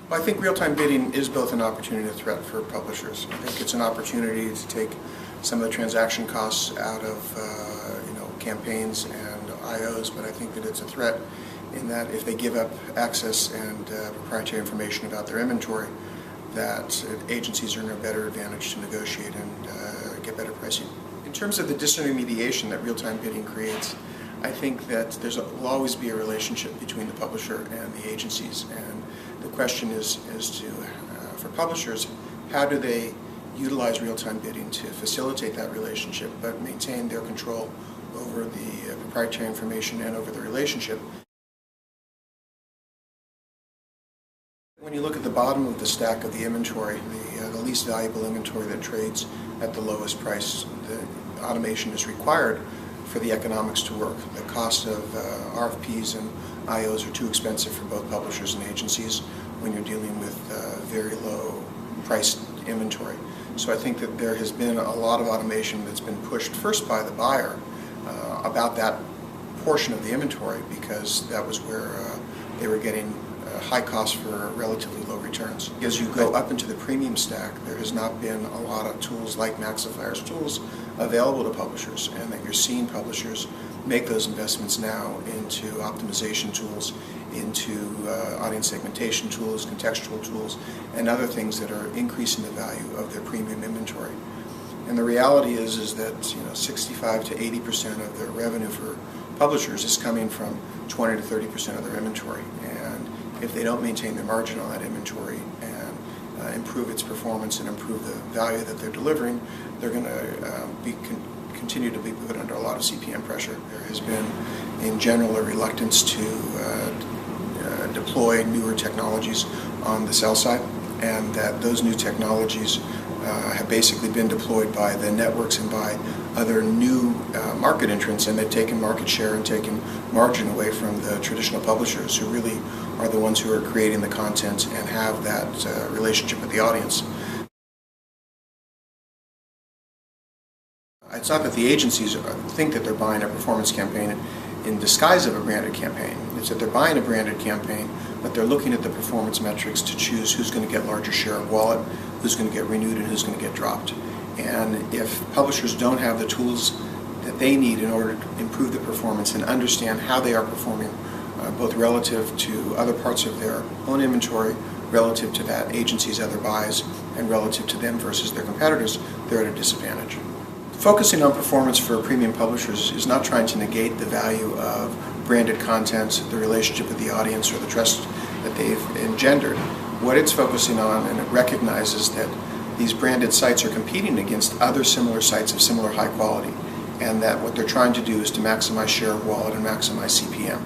Well, I think real-time bidding is both an opportunity and a threat for publishers. I think it's an opportunity to take some of the transaction costs out of campaigns and IOs, but I think that it's a threat in that if they give up access and proprietary information about their inventory, that agencies are in a better advantage to negotiate and get better pricing. In terms of the disintermediation that real-time bidding creates, I think that will always be a relationship between the publisher and the agencies, and the question is for publishers, how do they utilize real-time bidding to facilitate that relationship but maintain their control over the proprietary information and over the relationship? When you look at the bottom of the stack of the inventory, the least valuable inventory that trades at the lowest price, the automation is required for the economics to work. The cost of RFPs and IOs are too expensive for both publishers and agencies when you're dealing with very low priced inventory. So I think that there has been a lot of automation that's been pushed first by the buyer about that portion of the inventory, because that was where they were getting high costs for relatively low returns. As you go up into the premium stack, there has not been a lot of tools like Maxifier's tools available to publishers, and that you're seeing publishers make those investments now into optimization tools, into audience segmentation tools, contextual tools, and other things that are increasing the value of their premium inventory. And the reality is that 65 to 80% of their revenue for publishers is coming from 20 to 30% of their inventory, and if they don't maintain their margin on that inventory and improve its performance and improve the value that they're delivering, they're going to continue to be put under a lot of CPM pressure. There has been, in general, a reluctance to deploy newer technologies on the sell side, and that those new technologies have basically been deployed by the networks and by other new market entrants, and they've taken market share and taken margin away from the traditional publishers, who really are the ones who are creating the content and have that relationship with the audience. It's not that the agencies think that they're buying a performance campaign in disguise of a branded campaign. It's that they're buying a branded campaign, but they're looking at the performance metrics to choose who's going to get larger share of wallet, who's going to get renewed, and who's going to get dropped. And if publishers don't have the tools that they need in order to improve the performance and understand how they are performing, both relative to other parts of their own inventory, relative to that agency's other buys, and relative to them versus their competitors, they're at a disadvantage. Focusing on performance for premium publishers is not trying to negate the value of branded content, the relationship with the audience, or the trust that they've engendered. What it's focusing on, and it recognizes that these branded sites are competing against other similar sites of similar high quality, and that what they're trying to do is to maximize share of wallet and maximize CPM.